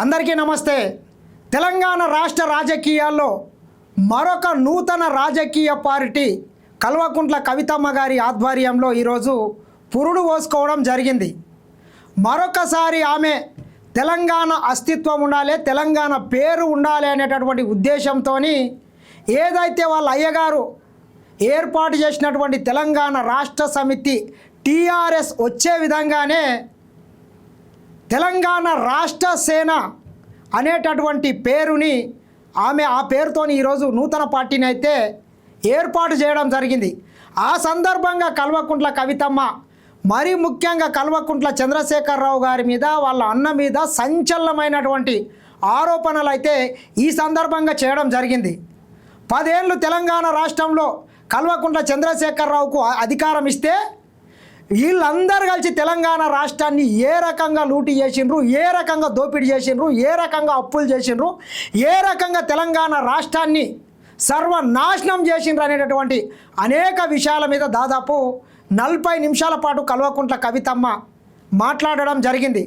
అందరికీ నమస్తే. తెలంగాణ రాష్ట్ర రాజకీయాల్లో మరొక నూతన రాజకీయ పార్టీ కల్వకుంట్ల కవితమ్మ గారి ఆధ్వర్యంలో ఈరోజు పురుడు పోసుకోవడం జరిగింది. మరొకసారి ఆమె తెలంగాణ అస్తిత్వం ఉండాలి, తెలంగాణ పేరు ఉండాలి అనేటటువంటి ఉద్దేశంతో ఏదైతే వాళ్ళ అయ్యగారు ఏర్పాటు చేసినటువంటి తెలంగాణ రాష్ట్ర సమితి టీఆర్ఎస్ వచ్చే విధంగానే తెలంగాణ రాష్ట్ర సేన అనేటటువంటి పేరుని ఆమె ఆ పేరుతోని ఈరోజు నూతన పార్టీని అయితే ఏర్పాటు చేయడం జరిగింది. ఆ సందర్భంగా కల్వకుంట్ల కవితమ్మ మరీ ముఖ్యంగా కల్వకుంట్ల చంద్రశేఖరరావు గారి మీద వాళ్ళ అన్న మీద సంచలనమైనటువంటి ఆరోపణలు అయితే ఈ సందర్భంగా చేయడం జరిగింది. 10 ఏళ్ళు తెలంగాణ రాష్ట్రంలో కల్వకుంట్ల చంద్రశేఖరరావుకు అధికారం ఇస్తే వీళ్ళందరూ కలిసి తెలంగాణ రాష్ట్రాన్ని ఏ రకంగా లూటీ చేసిండ్రు, ఏ రకంగా దోపిడీ చేసిండ్రు, ఏ రకంగా అప్పులు చేసిండ్రు, ఏ రకంగా తెలంగాణ రాష్ట్రాన్ని సర్వనాశనం చేసిండ్రు అనేటటువంటి అనేక విషయాల మీద దాదాపు 40 నిమిషాల పాటు కల్వకుంట్ల కవితమ్మ మాట్లాడడం జరిగింది.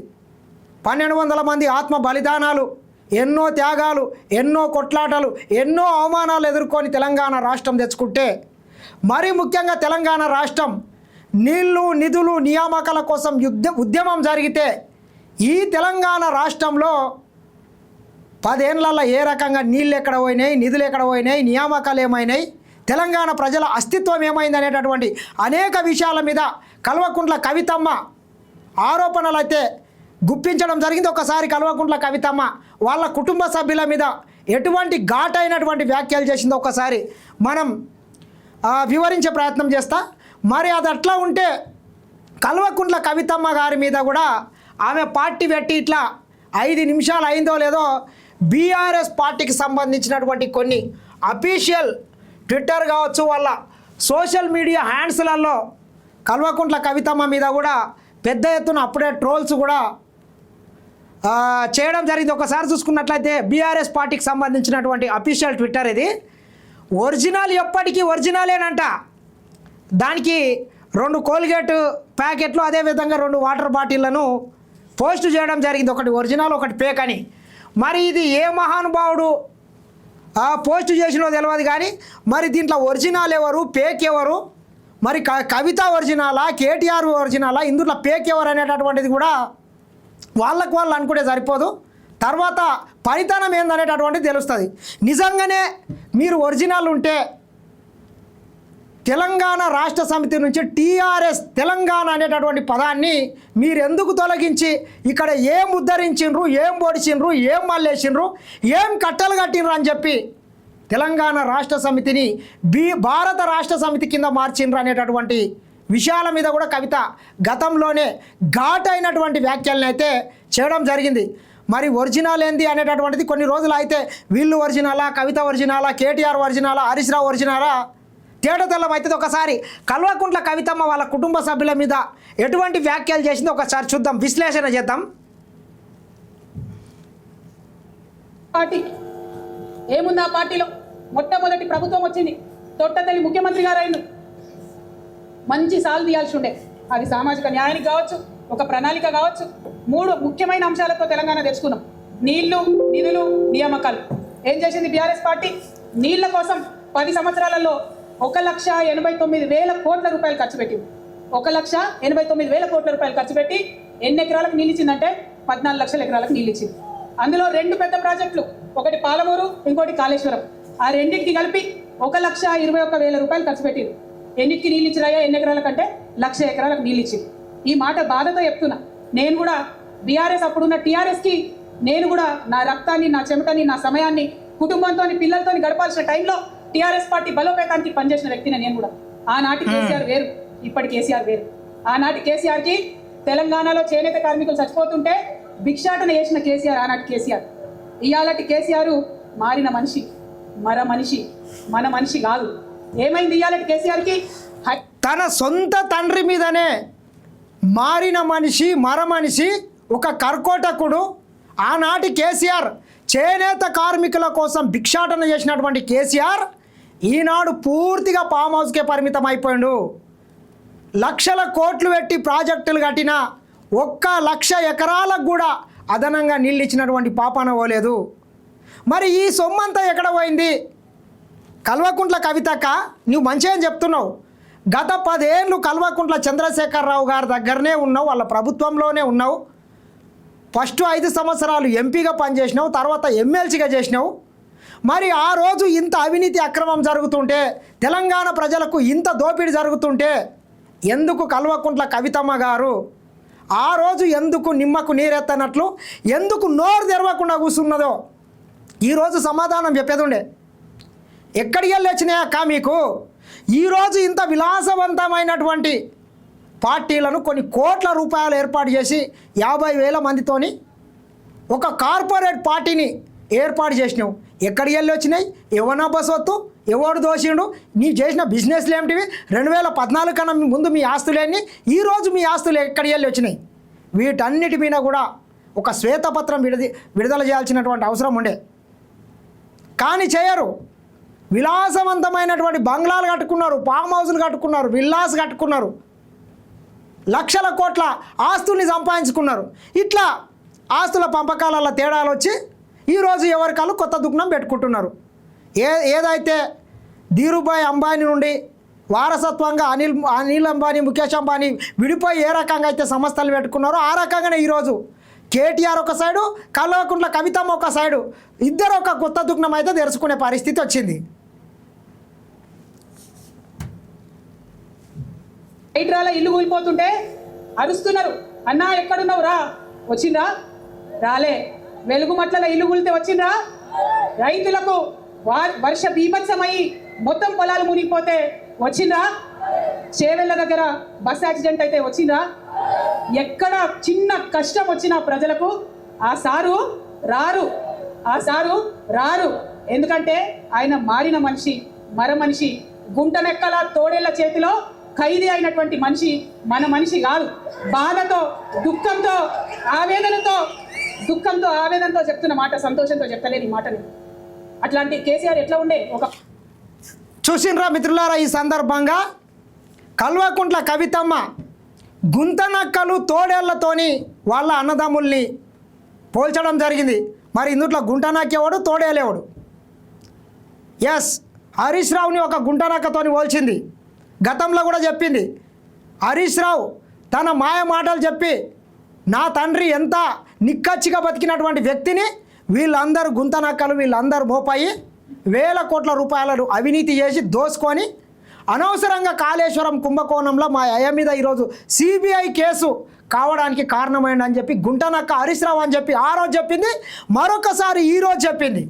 1200 మంది ఆత్మ బలిదానాలు, ఎన్నో త్యాగాలు, ఎన్నో కొట్లాటలు, ఎన్నో అవమానాలు ఎదుర్కొని తెలంగాణ రాష్ట్రం తెచ్చుకుంటే మరీ ముఖ్యంగా తెలంగాణ రాష్ట్రం నీళ్లు నిధులు నియామకాల కోసం ఉద్యమం జరిగితే ఈ తెలంగాణ రాష్ట్రంలో 10 ఏళ్లలో ఏ రకంగా నీళ్ళు ఎక్కడ పోయినాయి, నిధులు ఎక్కడ పోయినాయి, నియామకాలు ఏమైనాయి, తెలంగాణ ప్రజల అస్తిత్వం ఏమైంది అనేటటువంటి అనేక విషయాల మీద కల్వకుంట్ల కవితమ్మ ఆరోపణలు అయితే గుప్పించడం జరిగింది. ఒకసారి కల్వకుంట్ల కవితమ్మ వాళ్ళ కుటుంబ సభ్యుల మీద ఎటువంటి ఘాటైనటువంటి వ్యాఖ్యలు చేసిందో ఒకసారి మనం వివరించే ప్రయత్నం చేస్తా. మరి అది అట్లా ఉంటే కల్వకుంట్ల కవితమ్మ గారి మీద కూడా ఆమె పార్టీ పెట్టి ఇట్లా 5 నిమిషాలు అయిందో లేదో బీఆర్ఎస్ పార్టీకి సంబంధించినటువంటి కొన్ని అఫీషియల్ ట్విట్టర్ కావచ్చు, వాళ్ళ సోషల్ మీడియా హ్యాండ్స్లలో కల్వకుంట్ల కవితమ్మ మీద కూడా పెద్ద ఎత్తున అప్పుడే ట్రోల్స్ కూడా చేయడం జరిగింది. ఒకసారి చూసుకున్నట్లయితే బీఆర్ఎస్ పార్టీకి సంబంధించినటువంటి అఫీషియల్ ట్విట్టర్ ఇది. ఒరిజినల్ ఎప్పటికీ ఒరిజినలేనంట. దానికి 2 కోల్గేట్ ప్యాకెట్లు, అదేవిధంగా 2 వాటర్ బాటిళ్లను పోస్ట్ చేయడం జరిగింది. ఒకటి ఒరిజినల్, ఒకటి ఫేక్ అని. మరి ఇది ఏ మహానుభావుడు పోస్ట్ చేసినో తెలియదు కానీ మరి దీంట్లో ఒరిజినల్ ఎవరు, ఫేక్ ఎవరు, మరి కవిత ఒరిజినలా, కేటీఆర్ ఒరిజినలా, ఇందులో ఫేక్ ఎవరు అనేటటువంటిది కూడా వాళ్ళకు వాళ్ళు అనుకుంటే సరిపోదు. తర్వాత పనితనం ఏందనేటటువంటిది తెలుస్తుంది. నిజంగానే మీరు ఒరిజినల్ ఉంటే తెలంగాణ రాష్ట్ర సమితి నుంచి టీఆర్ఎస్ తెలంగాణ అనేటటువంటి పదాన్ని మీరు ఎందుకు తొలగించి ఇక్కడ ఏం ఉద్ధరించిండ్రు, ఏం పొడిచిండ్రు, ఏం మళ్ళేసిండ్రు, ఏం కట్టలు కట్టిండ్రు అని చెప్పి తెలంగాణ రాష్ట్ర సమితిని భారత రాష్ట్ర సమితి కింద మార్చిండ్రు అనేటటువంటి విషయాల మీద కూడా కవిత గతంలోనే ఘాటైనటువంటి వ్యాఖ్యలను అయితే చేయడం జరిగింది. మరి ఒరిజినల్ ఏంది అనేటటువంటిది కొన్ని రోజులు అయితే వీళ్ళు ఒరిజినలా, కవిత ఒరిజినలా, కేటీఆర్ ఒరిజినలా, హరీష్ రావు ఒరిజినలా తేట తెల్లం అవుతుంది. ఒకసారి కల్వకుంట్ల కవితమ్మ వాళ్ళ కుటుంబ సభ్యుల మీద ఎటువంటి వ్యాఖ్యలు చేసిందో ఒకసారి చూద్దాం, విశ్లేషణ చేద్దాం. పార్టీ ఏముంది? ఆ పార్టీలో మొట్టమొదటి ప్రభుత్వం వచ్చింది, తొట్టతల్లి ముఖ్యమంత్రి గారు అయిన మంచి సాలు తీయాల్సి ఉండే. అది సామాజిక న్యాయానికి కావచ్చు, ఒక ప్రణాళిక కావచ్చు. 3 ముఖ్యమైన అంశాలతో తెలంగాణ తెచ్చుకున్నాం: నీళ్లు, నిధులు, నియామకాలు. ఏం చేసింది బీఆర్ఎస్ పార్టీ? నీళ్ల కోసం 10 సంవత్సరాలలో 1,89,000 కోట్ల రూపాయలు ఖర్చు పెట్టింది. 1,89,000 కోట్ల రూపాయలు ఖర్చు పెట్టి ఎన్ని ఎకరాలకు నీళ్ళు ఇచ్చిందంటే 14 లక్షల ఎకరాలకు నీళ్ళు ఇచ్చింది. అందులో 2 పెద్ద ప్రాజెక్టులు, ఒకటి పాలమూరు, ఇంకోటి కాళేశ్వరం. ఆ రెండింటికి కలిపి 1,21,000 రూపాయలు ఖర్చు పెట్టింది. ఎన్నిటికి నీళ్ళు ఇచ్చినాయా? ఎన్ని ఎకరాల కంటే 1,00,000 ఎకరాలకు నీళ్ళు ఇచ్చింది. ఈ మాట బాధతో చెప్తున్నా. నేను కూడా బీఆర్ఎస్ అప్పుడున్న టీఆర్ఎస్కి నేను కూడా నా రక్తాన్ని, నా చెమటని, నా సమయాన్ని కుటుంబంతో, పిల్లలతో గడపాల్సిన టైంలో టీఆర్ఎస్ పార్టీ బలోపేతానికి పనిచేసిన వ్యక్తిని నేను కూడా. ఆనాటి కేసీఆర్ వేరు, ఇప్పటి కేసీఆర్ వేరు. ఆనాటి కేసీఆర్కి తెలంగాణలో చేనేత కార్మికులు చచ్చిపోతుంటే భిక్షాటన చేసిన కేసీఆర్ ఆనాటి కేసీఆర్. ఇయాలటి కేసీఆర్ మారిన మనిషి, మన మనిషి కాదు. ఏమైంది ఇయాలటి కేసీఆర్కి? తన సొంత తండ్రి మీదనే మారిన మనిషి, మనిషి, ఒక కర్కోటకుడు. ఆనాటి కేసీఆర్ చేనేత కార్మికుల కోసం భిక్షాటన చేసినటువంటి కేసీఆర్ ఈనాడు పూర్తిగా ఫామ్ హౌస్కే పరిమితం అయిపోయాడు. లక్షల కోట్లు పెట్టి ప్రాజెక్టులు కట్టిన 1,00,000 ఎకరాలకు కూడా అదనంగా నీళ్ళు ఇచ్చినటువంటి పాపాన పోలేదు. మరి ఈ సొమ్మంతా ఎక్కడ పోయింది? కల్వకుంట్ల కవితక్క, నువ్వు మంచిగా చెప్తున్నావు. గత 10 ఏళ్ళు కల్వకుంట్ల చంద్రశేఖరరావు గారి దగ్గరనే ఉన్నావు, వాళ్ళ ప్రభుత్వంలోనే ఉన్నావు. ఫస్ట్ 5 సంవత్సరాలు ఎంపీగా పనిచేసినావు, తర్వాత ఎమ్మెల్సీగా చేసినావు. మరి ఆ రోజు ఇంత అవినీతి అక్రమం జరుగుతుంటే, తెలంగాణ ప్రజలకు ఇంత దోపిడీ జరుగుతుంటే ఎందుకు కల్వకుంట్ల కవితమ్మ గారు ఆ రోజు ఎందుకు నిమ్మకు నీరెత్తనట్లు ఎందుకు నోరు తెరవకుండా కూర్చున్నదో ఈరోజు సమాధానం చెప్పేది ఉండే. ఎక్కడికి వెళ్ళి వచ్చినాయి అక్క మీకు? ఈరోజు ఇంత విలాసవంతమైనటువంటి పార్టీలను కొన్ని కోట్ల రూపాయలు ఏర్పాటు చేసి 50,000 మందితోని ఒక కార్పొరేట్ పార్టీని ఏర్పాటు చేసినావు. ఎక్కడికి వెళ్ళి వచ్చినాయి? ఎవనా బసొత్తు, ఎవడు దోషిండు? నీ చేసిన బిజినెస్లు ఏమిటివి? 2014 కన్నా ముందు మీ ఆస్తులేని, ఈరోజు మీ ఆస్తులు ఎక్కడికి వెళ్ళి వచ్చినాయి? వీటన్నిటి మీద కూడా ఒక శ్వేతపత్రం విడుదల చేయాల్సినటువంటి అవసరం ఉండే, కానీ చేయరు. విలాసవంతమైనటువంటి బంగ్లాలు కట్టుకున్నారు, ఫామ్ హౌస్లు కట్టుకున్నారు, విల్లాస్ కట్టుకున్నారు, లక్షల కోట్ల ఆస్తుల్ని సంపాదించుకున్నారు. ఇట్లా ఆస్తుల పంపకాలలో తేడాలు వచ్చి ఈరోజు ఎవరికాళ్ళు కొత్త దుకాణం పెట్టుకుంటున్నారు. ఏదైతే ధీరుభాయ్ అంబానీ నుండి వారసత్వంగా అనిల్ అంబానీ, ముఖేష్ అంబానీ విడిపోయి ఏ రకంగా అయితే సంస్థలు పెట్టుకున్నారో ఆ రకంగానే ఈరోజు కేటీఆర్ ఒక సైడు, కల్వకుంట్ల కవితమ్మ ఒక సైడు, ఇద్దరు ఒక కొత్త దుకాణం అయితే తెరుచుకునే పరిస్థితి వచ్చింది. హైడ్రాల ఇల్లు కూలిపోతుంటే అరుస్తున్నారు, అన్నా ఎక్కడున్నావు రా, వచ్చిందా? రాలే. వెలుగుమట్ల ఇల్లు కూలితే వచ్చిందా? రైతులకు వర్ష బీభత్సమై మొత్తం పొలాలు మునిగిపోతే వచ్చిందా? చేవెళ్ళ దగ్గర బస్ యాక్సిడెంట్ అయితే వచ్చిందా? ఎక్కడ చిన్న కష్టం వచ్చినా ప్రజలకు ఆ సారు రారు. ఎందుకంటే ఆయన మారిన మనిషి, మర మనిషి, గుంటనెక్కల తోడేళ్ల చేతిలో ఖైదీ అయినటువంటి మనిషి, మన మనిషి కాదు. బాధతో, దుఃఖంతో, ఆవేదనతో చెప్తున్న మాట, సంతోషంతో చెప్తలేని ఈ మాటని. అట్లాంటి కేసీఆర్ ఎట్లా ఉండే? ఒక చూసిండ్రా మిత్రులారా, ఈ సందర్భంగా కల్వకుంట్ల కవితమ్మ గుంతనక్కలు తోడేళ్లతోని వాళ్ళ అన్నదమ్ముల్ని పోల్చడం జరిగింది. మరి ఇందుట్లో గుంటనక్కేవాడు, తోడేలేవాడు. ఎస్, హరీష్ రావుని ఒక గుంటనక్కతోని పోల్చింది. గతంలో కూడా చెప్పింది. హరీష్ రావు తన మాయ మాటలు చెప్పి నా తండ్రి ఎంత నిక్కచ్చిగా బతికినటువంటి వ్యక్తిని వీళ్ళందరూ గుంతనక్కలు, వీళ్ళందరూ మోపాయి వేల కోట్ల రూపాయలను అవినీతి చేసి దోసుకొని అనవసరంగా కాళేశ్వరం కుంభకోణంలో మా అయ్య మీద ఈరోజు సిబిఐ కేసు కావడానికి కారణమైందని చెప్పి గుంటనక్క హరీష్ రావు అని చెప్పి ఆ రోజు చెప్పింది. మరొకసారి ఈరోజు చెప్పింది.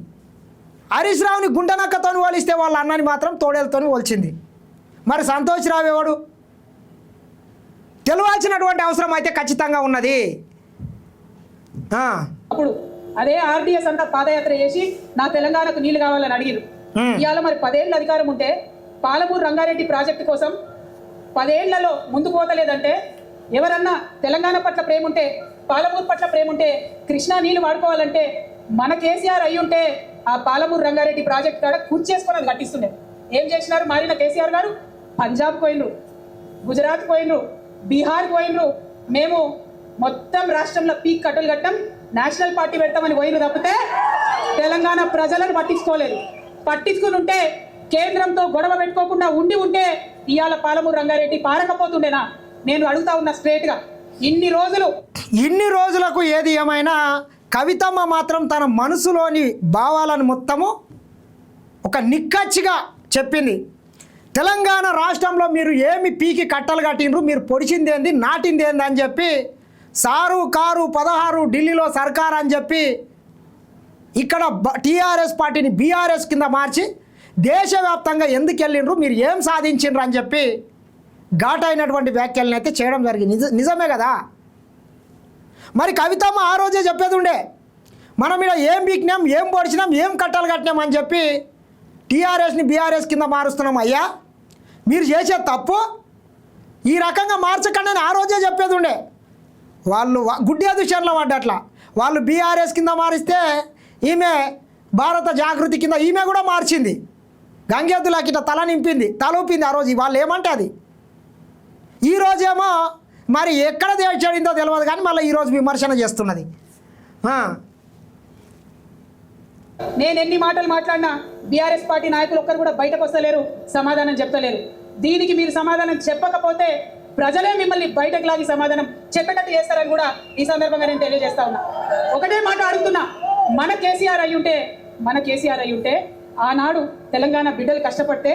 హరీష్ రావుని గుంటనక్కతో పోలిస్తే వాళ్ళ అన్నని మాత్రం తోడేలతో పోల్చింది. మరి సంతోష్ రావు ఎవడు? తెలియాల్సినటువంటి అవసరం అయితే ఖచ్చితంగా ఉన్నది. అప్పుడు అదే ఆర్డీఎస్ అంతా పాదయాత్ర చేసి నా తెలంగాణకు నీళ్లు కావాలని అడిగారు. ఇవాళ మరి 10 ఏళ్ళ అధికారం ఉంటే పాలమూరు రంగారెడ్డి ప్రాజెక్టు కోసం 10 ఏళ్లలో ముందుకు పోతలేదంటే, ఎవరన్నా తెలంగాణ పట్ల ప్రేమ ఉంటే, పాలమూరు పట్ల ప్రేమ ఉంటే, కృష్ణా నీళ్లు వాడుకోవాలంటే మన కేసీఆర్ అయ్యి ఉంటే ఆ పాలమూరు రంగారెడ్డి ప్రాజెక్టు కాడ కూర్చేసుకొని అది కట్టిస్తుండే. ఏం చేసినారు మారిన కేసీఆర్ గారు? పంజాబ్ పోయినరు, గుజరాత్ పోయినరు, బీహార్ పోయినరు. మేము మొత్తం రాష్ట్రంలో పీక్ కట్టలు కట్టాం, నేషనల్ పార్టీ పెడతామని పోయినరు తప్పితే తెలంగాణ ప్రజలను పట్టించుకుని ఉంటే, కేంద్రంతో గొడవ పెట్టుకోకుండా ఉంటే ఇవాళ పాలమూరు రంగారెడ్డి పారకపోతుండేనా? నేను అడుగుతా ఉన్నా స్ట్రేట్గా. ఇన్ని రోజులకు ఏది ఏమైనా కవితమ్మ మాత్రం తన మనసులోని భావాలను మొత్తము ఒక నిక్కచ్చిగా చెప్పింది. తెలంగాణ రాష్ట్రంలో మీరు ఏమి పీకి కట్టలు కట్టినరు, మీరు పొడిచిందేంది, నాటిందేంది అని చెప్పి సారు కారు 16 ఢిల్లీలో సర్కార్ అని చెప్పి ఇక్కడ టీఆర్ఎస్ పార్టీని బీఆర్ఎస్ కింద మార్చి దేశవ్యాప్తంగా ఎందుకు వెళ్ళిండ్రు, మీరు ఏం సాధించిండ్రు అని చెప్పి ఘాటైనటువంటి వ్యాఖ్యలను అయితే చేయడం జరిగింది. నిజమే కదా. మరి కవితమ్మ ఆ రోజే చెప్పేది ఉండే, మనం ఇక్కడ ఏం బీకినాం, ఏం పొడిచినాం, ఏం కట్టలు కట్టినాం అని చెప్పి టీఆర్ఎస్ని బీఆర్ఎస్ కింద మారుస్తున్నాం. అయ్యా మీరు చేసే తప్పు ఈ రకంగా మార్చకండి అని ఆ రోజే చెప్పేది ఉండే. వాళ్ళు గుడ్డి అదృశ్యంలో పడ్డట్లా. వాళ్ళు బీఆర్ఎస్ కింద మారిస్తే ఈమె భారత జాగృతి కింద ఈమె కూడా మార్చింది. గంగెద్దులకి ఇట్లా తల నింపింది, తల ఊపింది ఆ రోజు. వాళ్ళు ఏమంటే అది. ఈరోజేమో మరి ఎక్కడ చెడిందో తెలియదు కానీ మళ్ళీ ఈరోజు విమర్శన చేస్తున్నది. నేను ఎన్ని మాటలు మాట్లాడినా బీఆర్ఎస్ పార్టీ నాయకులు ఒక్కరు కూడా బయటకు వస్తలేరు, సమాధానం చెప్తలేరు. దీనికి మీరు సమాధానం చెప్పకపోతే ప్రజలే మిమ్మల్ని బయటకు లాగి సమాధానం చెప్పేటట్టు చేస్తారని కూడా ఈ సందర్భంగా నేను తెలియజేస్తా ఉన్నా. ఒకటే మాట అడుగుతున్నా, మన కేసీఆర్ అయి ఉంటే ఆనాడు తెలంగాణ బిడ్డలు కష్టపడితే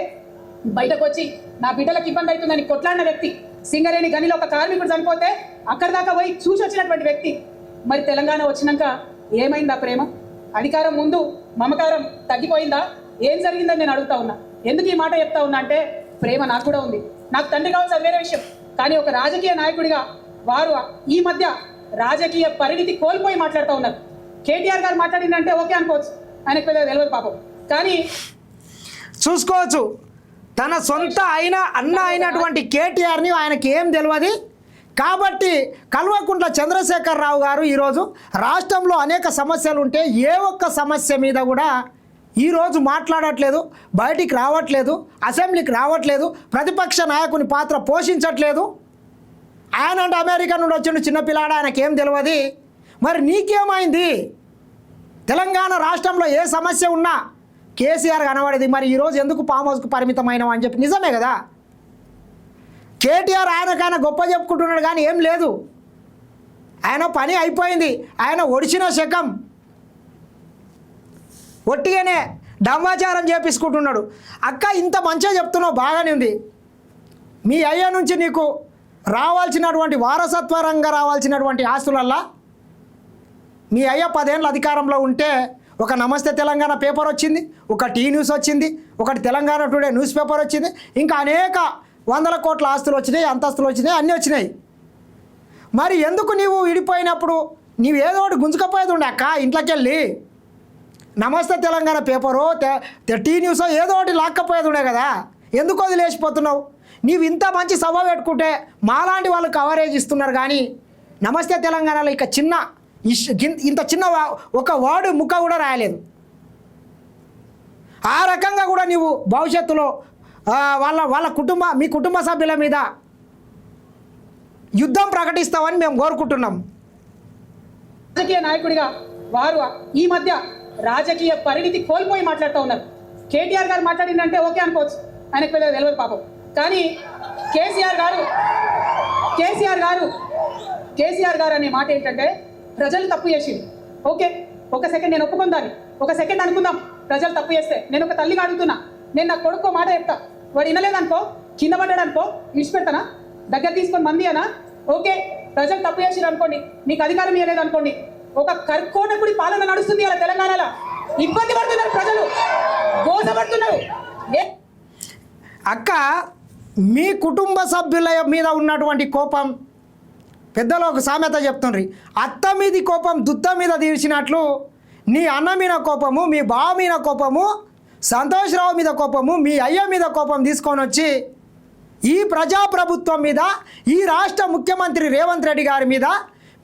బయటకు వచ్చి నా బిడ్డలకు ఇబ్బంది అవుతుందని కొట్లాడిన వ్యక్తి, సింగరేణి గనిలో ఒక కార్మికుడు చనిపోతే అక్కడి దాకా పోయి చూసి వచ్చినటువంటి వ్యక్తి, మరి తెలంగాణ వచ్చినాక ఏమైందా ప్రేమ? అధికారం ముందు మమకారం తగ్గిపోయిందా? ఏం జరిగిందని నేను అడుగుతా ఉన్నా. ఎందుకు ఈ మాట చెప్తా ఉన్నా అంటే, ప్రేమ నాకు కూడా ఉంది, నాకు తండ్రి కావచ్చు, అది వేరే విషయం. కానీ ఒక రాజకీయ నాయకుడిగా వారు ఈ మధ్య రాజకీయ పరిణితి కోల్పోయి మాట్లాడుతూ ఉన్నారు. కేటీఆర్ గారు మాట్లాడిందంటే ఓకే అనుకోవచ్చు, ఆయనకు పెద్దగా తెలియదు పాపం. కానీ చూసుకోవచ్చు, తన సొంత అన్న అయినటువంటి కేటీఆర్ని ఆయనకి ఏం తెలియదు. కాబట్టి కల్వకుంట్ల చంద్రశేఖరరావు గారు ఈరోజు రాష్ట్రంలో అనేక సమస్యలు ఉంటే ఏ ఒక్క సమస్య మీద కూడా ఈరోజు మాట్లాడట్లేదు, బయటికి రావట్లేదు, అసెంబ్లీకి రావట్లేదు, ప్రతిపక్ష నాయకుని పాత్ర పోషించట్లేదు. ఆయన అంటే అమెరికా నుండి వచ్చిన చిన్నపిల్లాడు, ఆయనకేం తెలియదు. మరి నీకేమైంది? తెలంగాణ రాష్ట్రంలో ఏ సమస్య ఉన్నా కేసీఆర్ కనబడేది. మరి ఈరోజు ఎందుకు ఫామ్ హౌస్కు పరిమితమైనవి అని చెప్పి నిజమే కదా. కేటీఆర్ ఆయనకైనా గొప్ప చెప్పుకుంటున్నాడు కానీ ఏం లేదు, ఆయన పని అయిపోయింది. ఆయన ఒడిచిన శకం ఒట్టిగానే డంబాచారం చేపించుకుంటున్నాడు. అక్క ఇంత మంచిగా చెప్తున్నావు, బాగానే ఉంది. మీ అయ్య నుంచి నీకు రావాల్సినటువంటి వారసత్వరంగా రావాల్సినటువంటి ఆస్తులల్లా మీ అయ్య 10 ఏళ్ళ అధికారంలో ఉంటే ఒక నమస్తే తెలంగాణ పేపర్ వచ్చింది, ఒక టీ న్యూస్ వచ్చింది, ఒకటి తెలంగాణ టుడే న్యూస్ పేపర్ వచ్చింది, ఇంకా అనేక 100 కోట్ల ఆస్తులు వచ్చినాయి, అంతస్తులు వచ్చినాయి, అన్నీ వచ్చినాయి. మరి ఎందుకు నీవు విడిపోయినప్పుడు నీవు ఏదో ఒకటి గుంజుకపోయేది ఉండే అక్క, ఇంట్లోకి వెళ్ళి నమస్తే తెలంగాణ పేపరు టీ న్యూస్ ఏదో ఒకటి లాక్కపోయేది ఉండే కదా, ఎందుకు వదిలేసిపోతున్నావు? నీవు ఇంత మంచి సభ పెట్టుకుంటే మాలాంటి వాళ్ళు కవరేజ్ ఇస్తున్నారు కానీ నమస్తే తెలంగాణలో ఇక ఇంత చిన్న ఒక వర్డ్ ముక్క కూడా రాయలేదు. ఆ రకంగా కూడా నీవు భవిష్యత్తులో మీ కుటుంబ సభ్యుల మీద యుద్ధం ప్రకటిస్తామని మేము కోరుకుంటున్నాం. రాజకీయ నాయకుడిగా వారు ఈ మధ్య రాజకీయ పరిణితి కోల్పోయి మాట్లాడుతూ ఉన్నారు. కేటీఆర్ గారు మాట్లాడిందంటే ఓకే అనుకోవచ్చు, ఆయనకు పెద్దగా తెలియదు పాపం. కానీ కేసీఆర్ గారు అనే మాట ఏంటంటే, ప్రజలు తప్పు చేసింది, ఓకే ఒక సెకండ్ నేను ఒప్పుకుందాన్ని, ఒక సెకండ్ అనుకుందాం. ప్రజలు తప్పు చేస్తే నేను ఒక తల్లిగా అడుగుతున్నా, నేను నా కొడుకు మాట చెప్తా, వాడు వినలేదనుకో, కింద పడ్డాడనుకో, విడిచిపెడతానా? దగ్గర తీసుకొని మంది అనా? ఓకే ప్రజలు తప్పు చేసిరు అనుకోండి, మీకు అధికారం ఇవ్వలేదు అనుకోండి, ఒక కర్కోటకుడి పాలన నడుస్తుంది అలా తెలంగాణలో. ఇబ్బంది పడుతున్నారు ప్రజలు, మోసపడుతున్నారు. అక్క, మీ కుటుంబ సభ్యుల మీద ఉన్నటువంటి కోపం, పెద్దలు ఒక సామెత చెప్తుండ్రి, అత్త మీది కోపం దుత్త మీద తీర్చినట్లు నీ అన్న మీద కోపము, మీ బావ మీద కోపము, సంతోష్రావు మీద కోపము, మీ అయ్య మీద కోపం తీసుకొని వచ్చి ఈ ప్రజాప్రభుత్వం మీద, ఈ రాష్ట్ర ముఖ్యమంత్రి రేవంత్ రెడ్డి గారి మీద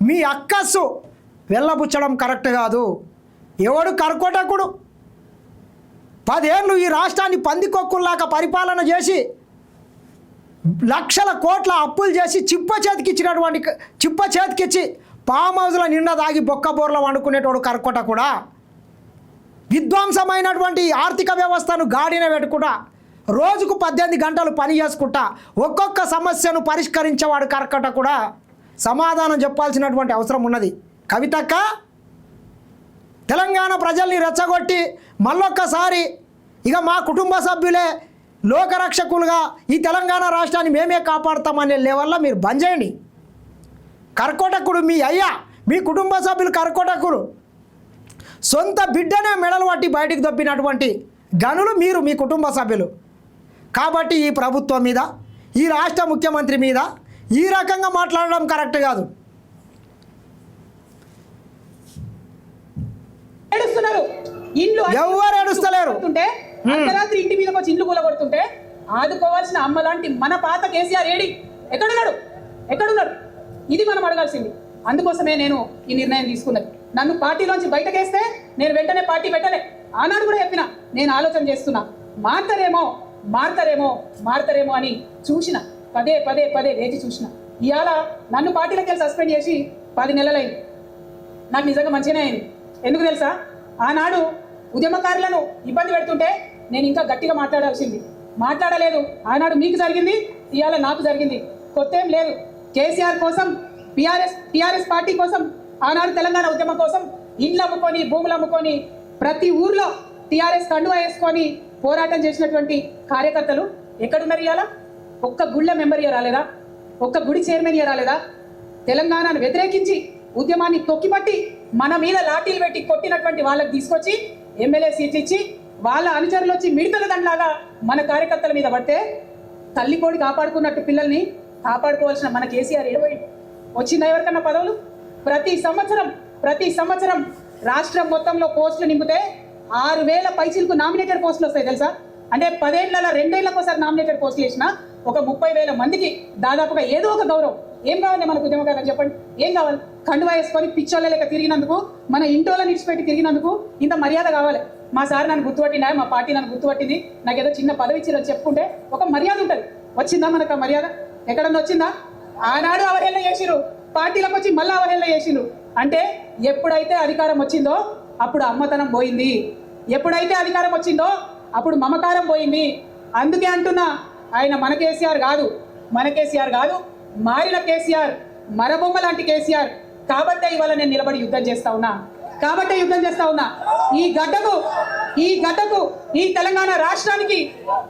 మీ అక్కస్సు వెళ్ళబుచ్చడం కరెక్ట్ కాదు. ఎవడు కర్కోటకుడు? 10 ఏళ్ళు ఈ రాష్ట్రాన్ని పందికొక్కుల్లాగా పరిపాలన చేసి లక్షల కోట్ల అప్పులు చేసి చిప్ప చేతికిచ్చి ఫామ్ హౌస్ల నిండా దాగి బొక్క బోర్లో వండుకునేటోడు కర్కోటకుడా? విధ్వంసమైనటువంటి ఆర్థిక వ్యవస్థను గాడిన పెట్టుకుంటా రోజుకు 18 గంటలు పని చేసుకుంటా ఒక్కొక్క సమస్యను పరిష్కరించేవాడు కర్కోటకుడా? సమాధానం చెప్పాల్సినటువంటి అవసరం ఉన్నది. కవితక్క, తెలంగాణ ప్రజల్ని రెచ్చగొట్టి మళ్ళొక్కసారి ఇక మా కుటుంబ సభ్యులే లోకరక్షకులుగా ఈ తెలంగాణ రాష్ట్రాన్ని మేమే కాపాడుతామనే లెవెల్లో మీరు బంద్ చేయండి. కర్కోటకుడు మీ అయ్యా, మీ కుటుంబ సభ్యులు కర్కోటకుడు. సొంత బిడ్డనే మెడలు పట్టి బయటికి దొబ్బినటువంటి గనులు మీరు, మీ కుటుంబ సభ్యులు. కాబట్టి ఈ ప్రభుత్వం మీద, ఈ రాష్ట్ర ముఖ్యమంత్రి మీద ఈ రకంగా మాట్లాడడం కరెక్ట్ కాదు. ఎవరు ఏడుస్తలేరు. అర్ధరాత్రి ఇంటి మీదకి వచ్చి ఇల్లు కూలగొడుతుంటే ఆదుకోవాల్సిన అమ్మ లాంటి మన పాత కేసీఆర్ ఎక్కడున్నాడు? ఇది మనం అడగాల్సింది. అందుకోసమే నేను ఈ నిర్ణయం తీసుకున్నది. నన్ను పార్టీలోంచి బయటకేస్తే నేను వెంటనే పార్టీ పెట్టలే. ఆనాడు కూడా చెప్పిన, నేను ఆలోచన చేస్తున్నా, మారతారేమో అని చూసిన, పదే వేచి చూసిన. ఇవాళ నన్ను పార్టీలోకి వెళ్ళి సస్పెండ్ చేసి 10 నెలలైంది. నాకు నిజంగా మంచిగానే అయింది. ఎందుకు తెలుసా, ఆనాడు ఉద్యమకారులను ఇబ్బంది పెడుతుంటే నేను ఇంకా గట్టిగా మాట్లాడలేదు. ఆనాడు మీకు జరిగింది, ఇవాళ నాకు జరిగింది. కొత్త ఏం లేదు. కేసీఆర్ కోసం, టీఆర్ఎస్ పార్టీ కోసం, ఆనాడు తెలంగాణ ఉద్యమం కోసం ఇండ్లు అమ్ముకొని, భూములు అమ్ముకొని, ప్రతి ఊర్లో టీఆర్ఎస్ కండువా వేసుకొని పోరాటం చేసినటువంటి కార్యకర్తలు ఎక్కడున్నారు ఇవాళ? ఒక్క గుళ్ళ మెంబర్ ఇయర్ రాలేదా? ఒక్క గుడి చైర్మన్ ఇయర్ రాలేదా? తెలంగాణను వ్యతిరేకించి ఉద్యమాన్ని తొక్కిపట్టి మన మీద లాఠీలు పెట్టి కొట్టినటువంటి వాళ్ళకి తీసుకొచ్చి ఎమ్మెల్యే సీట్లు ఇచ్చి వాళ్ళ అనుచరులు వచ్చి మిడతల దండలాగా మన కార్యకర్తల మీద పడితే తల్లి కోడి కాపాడుకున్నట్టు పిల్లల్ని కాపాడుకోవాల్సిన మన కేసీఆర్ ఏడవైంది. వచ్చిందా ఎవరికన్నా పదవులు? ప్రతి సంవత్సరం రాష్ట్రం మొత్తంలో పోస్టులు నింపితే 6,000 పైచీలకు నామినేటెడ్ పోస్టులు వస్తాయి తెలుసా? అంటే 10 ఏళ్ల 2 ఏళ్లకోసారి నామినేటెడ్ పోస్టులు వేసిన ఒక 30,000 మందికి దాదాపుగా ఏదో ఒక గౌరవం. ఏం కావాలి మనకు ఉద్యమకారులకు చెప్పండి? ఏం కావాలి? కండువా వేసుకొని పిచ్చోళ్ళ లెక్క తిరిగినందుకు, మన ఇంటోళ్ళని ఇచ్చిపెట్టి తిరిగినందుకు ఇంత మర్యాద కావాలి. మా సార్ నన్ను గుర్తుపట్టినా, మా పార్టీ నన్ను గుర్తుపట్టింది, నాకు ఏదో చిన్న పదవి ఇచ్చిరని చెప్పుకుంటే ఒక మర్యాద ఉంటుంది. వచ్చిందా మనకు ఆ మర్యాద? ఎక్కడన్నా వచ్చిందా? ఆనాడు అవహేళన చేసిరు, పార్టీలకు వచ్చి మళ్ళీ అవహేళన చేసిరు. అంటే ఎప్పుడైతే అధికారం వచ్చిందో అప్పుడు అమ్మతనం పోయింది, ఎప్పుడైతే అధికారం వచ్చిందో అప్పుడు మమకారం పోయింది. అందుకే అంటున్నా, ఆయన మన కేసీఆర్ కాదు, మారిన కేసీఆర్, మరబొమ్మ లాంటి కేసీఆర్. కాబట్టే ఇవాళ నేను నిలబడి యుద్ధం చేస్తా ఉన్నా. ఈ గడ్డకు ఈ తెలంగాణ రాష్ట్రానికి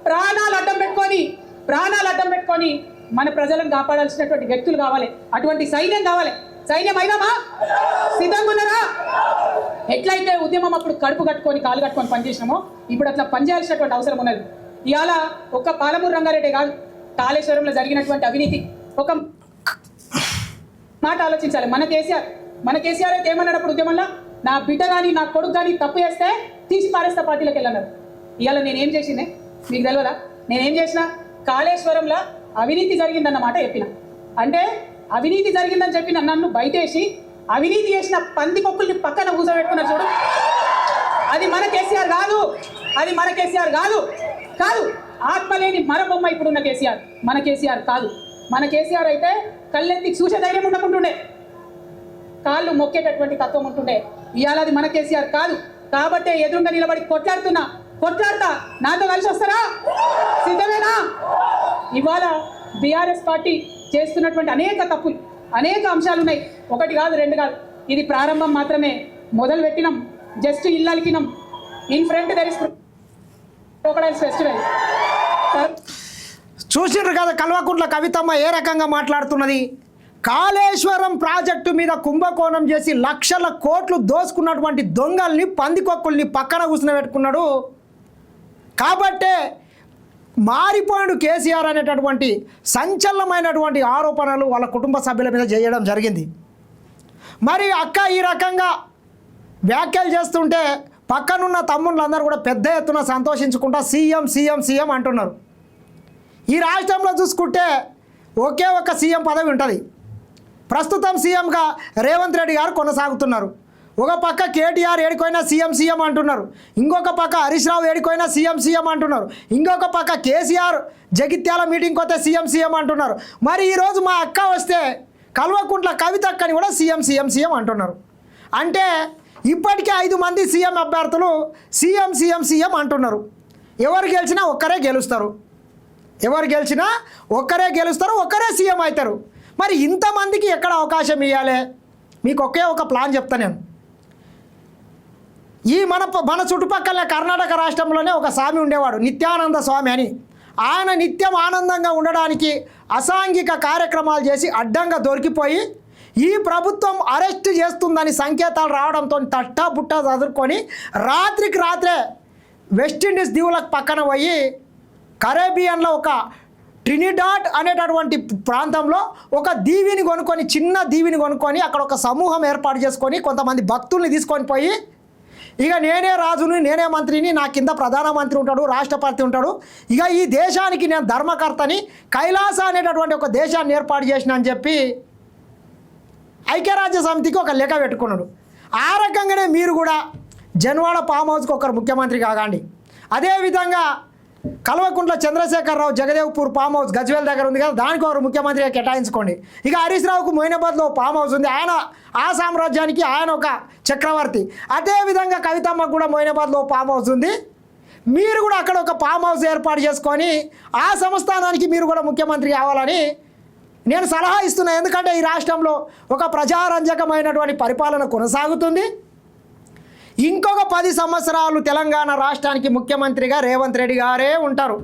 ప్రాణాలు అడ్డం పెట్టుకొని మన ప్రజలను కాపాడాల్సినటువంటి వ్యక్తులు కావాలి. అటువంటి సైన్యం కావాలి. సైన్యం అయినామా? సిద్ధంగా ఉన్నారా? ఎట్లయితే ఉద్యమం అప్పుడు కడుపు కట్టుకొని కాలు కట్టుకొని పనిచేసినామో ఇప్పుడు అట్లా పనిచేయాల్సినటువంటి అవసరం ఉన్నది. ఇవాళ ఒక్క పాలమూరు రంగారెడ్డి కాదు, కాళేశ్వరంలో జరిగినటువంటి అవినీతి ఒక మాట ఆలోచించాలి. మన కేసీఆర్ అయితే ఏమన్నాడు అప్పుడు ఉద్యమంలో? నా బిడ్డ కానీ నా కొడుకు కానీ తప్పు చేస్తే తీసి పారేస్తా పార్టీలకు వెళ్ళన్నారు. ఇవాళ నేనేం చేసిందే మీకు తెలియదా? నేనేం చేసిన? కాళేశ్వరంలో అవినీతి జరిగిందన్నమాట చెప్పిన. అంటే అవినీతి జరిగిందని చెప్పిన నన్ను బయటేసి అవినీతి చేసిన పంది కొక్కుల్ని పక్కన కూర్చోబెట్టుకున్నారు చూడు. అది మన కేసీఆర్ కాదు. ఆత్మలేని మరబొమ్మ ఇప్పుడున్న కేసీఆర్. మన కేసీఆర్ కాదు. మన కేసీఆర్ అయితే కళ్ళెత్తి చూసే ధైర్యం ఉండకుంటుండే, కాళ్ళు మొక్కేటటువంటి తత్వం ఉంటుండే. ఇవాళ అది మన కేసీఆర్ కాదు. కాబట్టే ఎదురుగా నిలబడి కొట్లాడతా. నాతో కలిసి వస్తారా? సిద్ధమేనా? ఇవాళ బీఆర్ఎస్ పార్టీ చేస్తున్నటువంటి అనేక తప్పులు, అనేక అంశాలు ఉన్నాయి. 1 కాదు 2 కాదు. ఇది ప్రారంభం మాత్రమే. మొదలు పెట్టినాం, జస్ట్ ఇల్లు అలికినాం. In front there is crocodiles festival. చూసిండ్రు కదా కల్వకుంట్ల కవితమ్మ ఏ రకంగా మాట్లాడుతున్నది. కాళేశ్వరం ప్రాజెక్టు మీద కుంభకోణం చేసి లక్షల కోట్లు దోసుకున్నటువంటి దొంగల్ని, పందికొక్కుల్ని పక్కన కూర్చునబెట్టుకున్నాడు. కాబట్టే మారిపోయాడు కేసీఆర్ అనేటటువంటి సంచలనమైనటువంటి ఆరోపణలు వాళ్ళ కుటుంబ సభ్యుల మీద చేయడం జరిగింది. మరి అక్క ఈ రకంగా వ్యాఖ్యలు చేస్తుంటే పక్కనున్న తమ్ముళ్ళందరూ కూడా పెద్ద ఎత్తున సంతోషించుకుంటా సీఎం అంటున్నారు. ఈ రాష్ట్రంలో చూసుకుంటే ఒకే ఒక సీఎం పదవి ఉంటుంది. ప్రస్తుతం సీఎంగా రేవంత్ రెడ్డి గారు కొనసాగుతున్నారు. ఒక పక్క కేటీఆర్ ఏడికోయినా సీఎం అంటున్నారు, ఇంకొక పక్క హరీష్ రావు ఏడికోయినా సీఎం అంటున్నారు, ఇంకొక పక్క కేసీఆర్ జగిత్యాల మీటింగ్కి వస్తే సీఎం అంటున్నారు. మరి ఈరోజు మా అక్క వస్తే కల్వకుంట్ల కవిత అక్కని కూడా సీఎం అంటున్నారు. అంటే ఇప్పటికే 5 మంది సీఎం అభ్యర్థులు సీఎం అంటున్నారు. ఎవరు గెలిచినా ఒక్కరే గెలుస్తారు, ఒక్కరే సీఎం అవుతారు. మరి ఇంతమందికి ఎక్కడ అవకాశం ఇవ్వాలి? మీకు ఒకే ఒక ప్లాన్ చెప్తా నేను. ఈ మన చుట్టుపక్కల కర్ణాటక రాష్ట్రంలోనే ఒక స్వామి ఉండేవాడు, నిత్యానంద స్వామి అని. ఆయన నిత్యం ఆనందంగా ఉండడానికి అసాంఘిక కార్యక్రమాలు చేసి అడ్డంగా దొరికిపోయి ఈ ప్రభుత్వం అరెస్ట్ చేస్తుందని సంకేతాలు రావడంతో తట్టా చదువుకొని రాత్రికి రాత్రే వెస్టిండీస్ దీవులకు పక్కన పోయి కరేబియన్లో ఒక ట్రినిడాడ్ అనేటటువంటి ప్రాంతంలో ఒక చిన్న దీవిని కొనుక్కొని అక్కడ ఒక సమూహం ఏర్పాటు చేసుకొని కొంతమంది భక్తుల్ని తీసుకొని పోయి ఇక నేనే రాజుని, నేనే మంత్రిని, నా కింద ప్రధానమంత్రి ఉంటాడు, రాష్ట్రపతి ఉంటాడు, ఇక ఈ దేశానికి నేను ధర్మకర్తని, కైలాస అనేటటువంటి ఒక దేశాన్ని ఏర్పాటు చేసిన అని చెప్పి ఐక్యరాజ్య సమితికి ఒక లెక్క పెట్టుకున్నాడు. ఆ రకంగానే మీరు కూడా జన్వాడ ఫామ్ హౌస్కి ఒకరు ముఖ్యమంత్రి కాకండి. అదేవిధంగా కల్వకుంట్ల చంద్రశేఖరరావు జగదేవ్పూర్ ఫామ్ హౌస్ గజ్వేల్ దగ్గర ఉంది కదా, దానికి ఒకరు ముఖ్యమంత్రిగా కేటాయించుకోండి. ఇక హరీష్ రావుకు మొయినాబాద్లో ఫామ్ హౌస్ ఉంది, ఆయన ఆ సామ్రాజ్యానికి ఆయన ఒక చక్రవర్తి. అదేవిధంగా కవితమ్మకు కూడా మొయినాబాద్లో ఫామ్ హౌస్ ఉంది. మీరు కూడా అక్కడ ఒక ఫామ్ హౌస్ ఏర్పాటు చేసుకొని ఆ సంస్థానానికి మీరు కూడా ముఖ్యమంత్రి కావాలని నేను సలహా ఇస్తున్నా. ఎందుకంటే ఈ రాష్ట్రంలో ఒక ప్రజారంజకమైనటువంటి పరిపాలన కొనసాగుతుంది. ఇంకొక 10 సంవత్సరాలు తెలంగాణ రాష్ట్రానికి ముఖ్యమంత్రిగా రేవంత్ రెడ్డి గారే ఉంటారు.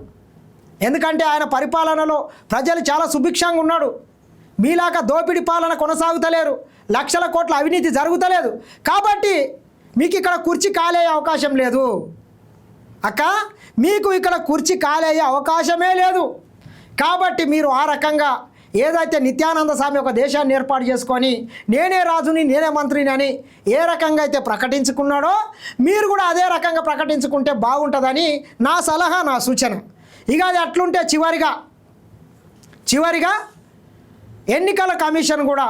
ఎందుకంటే ఆయన పరిపాలనలో ప్రజలు చాలా సుభిక్షంగా ఉన్నాడు. మీలాగా దోపిడీ పాలన కొనసాగుతలేరు, లక్షల కోట్ల అవినీతి జరుగుతలేదు. కాబట్టి మీకు ఇక్కడ కుర్చీ కాలే అవకాశం లేదు అక్క, మీకు ఇక్కడ కుర్చీ కాలే అవకాశమే లేదు. కాబట్టి మీరు ఆ రకంగా ఏదైతే నిత్యానంద స్వామి ఒక దేశాన్ని ఏర్పాటు చేసుకొని నేనే రాజుని నేనే మంత్రిని అని ఏ రకంగా అయితే ప్రకటించుకున్నాడో మీరు కూడా అదే రకంగా ప్రకటించుకుంటే బాగుంటుందని నా సలహా, నా సూచన. ఇక అది అట్లుంటే చివరిగా ఎన్నికల కమిషన్ కూడా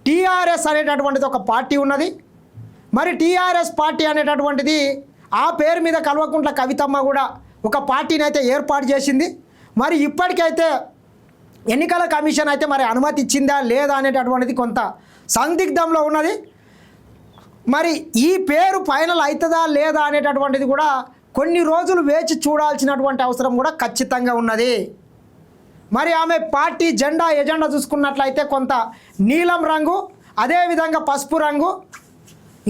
టీఆర్ఎస్ అనేటటువంటిది ఒక పార్టీ ఉన్నది. మరి టీఆర్ఎస్ పార్టీ అనేటటువంటిది ఆ పేరు మీద కల్వకుంట్ల కవితమ్మ కూడా ఒక పార్టీని అయితే ఏర్పాటు చేసింది. మరి ఇప్పటికైతే ఎన్నికల కమిషన్ అయితే మరి అనుమతి ఇచ్చిందా లేదా అనేటటువంటిది కొంత సందిగ్ధంలో ఉన్నది. మరి ఈ పేరు ఫైనల్ అవుతుందా లేదా అనేటటువంటిది కూడా కొన్ని రోజులు వేచి చూడాల్సినటువంటి అవసరం కూడా ఖచ్చితంగా ఉన్నది. మరి ఆమె పార్టీ ఎజెండా చూసుకున్నట్లయితే కొంత నీలం రంగు, అదేవిధంగా పసుపు రంగు,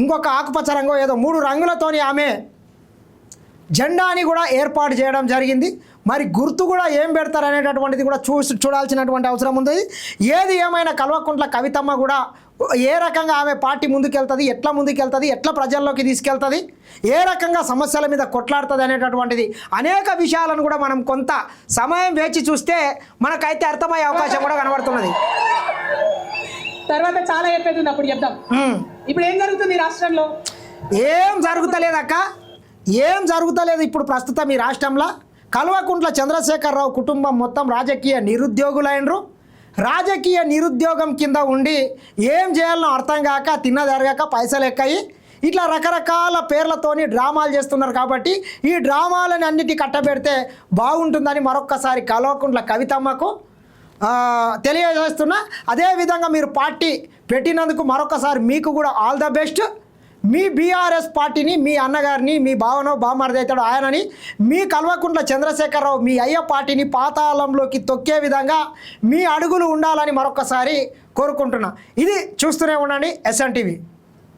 ఇంకొక ఆకుపచ్చ రంగు, ఏదో 3 రంగులతోని ఆమె జెండాని కూడా ఏర్పాటు చేయడం జరిగింది. మరి గుర్తు కూడా ఏం పెడతారు అనేటటువంటిది కూడా చూడాల్సినటువంటి అవసరం ఉంది. ఏది ఏమైనా కల్వకుంట్ల కవితమ్మ కూడా ఏ రకంగా ఆమె పార్టీ ముందుకెళ్తుంది, ఎట్లా ముందుకెళ్తుంది, ఎట్లా ప్రజల్లోకి తీసుకెళ్తుంది, ఏ రకంగా సమస్యల మీద కొట్లాడుతుంది అనేటటువంటిది అనేక విషయాలను కూడా మనం కొంత సమయం వేచి చూస్తే మనకైతే అర్థమయ్యే అవకాశం కూడా కనబడుతున్నది. తర్వాత చాలా చెప్పేది ఉంది, అప్పుడు చెప్దాం. ఇప్పుడు ఏం జరుగుతుంది రాష్ట్రంలో? ఏం జరుగుతలేదక్క, ఏం జరుగుతలేదు. ఇప్పుడు ప్రస్తుతం ఈ రాష్ట్రంలో కల్వకుంట్ల చంద్రశేఖరరావు కుటుంబం మొత్తం రాజకీయ నిరుద్యోగులైనరు. రాజకీయ నిరుద్యోగం కింద ఉండి ఏం చేయాలనో అర్థం కాక తిన్నదరగాక పైసలు ఎక్కాయి ఇట్లా రకరకాల పేర్లతోని డ్రామాలు చేస్తున్నారు. కాబట్టి ఈ డ్రామాలని అన్నిటి కట్టబెడితే బాగుంటుందని మరొక్కసారి కల్వకుంట్ల కవితమ్మకు తెలియజేస్తున్నా. అదేవిధంగా మీరు పార్టీ పెట్టినందుకు మరొకసారి మీకు కూడా all the best. Me BRS పార్టీని మీ అన్నగారిని మీ భావనో బామర్ది అవుతాడు ఆయనని మీ కల్వకుంట్ల చంద్రశేఖరరావు మీ అయ్య పార్టీని పాతాళంలోకి తొక్కే విధంగా మీ అడుగులు ఉండాలని మరొకసారి కోరుకుంటున్నా. ఇది చూస్తూనే ఉండండి SN TV.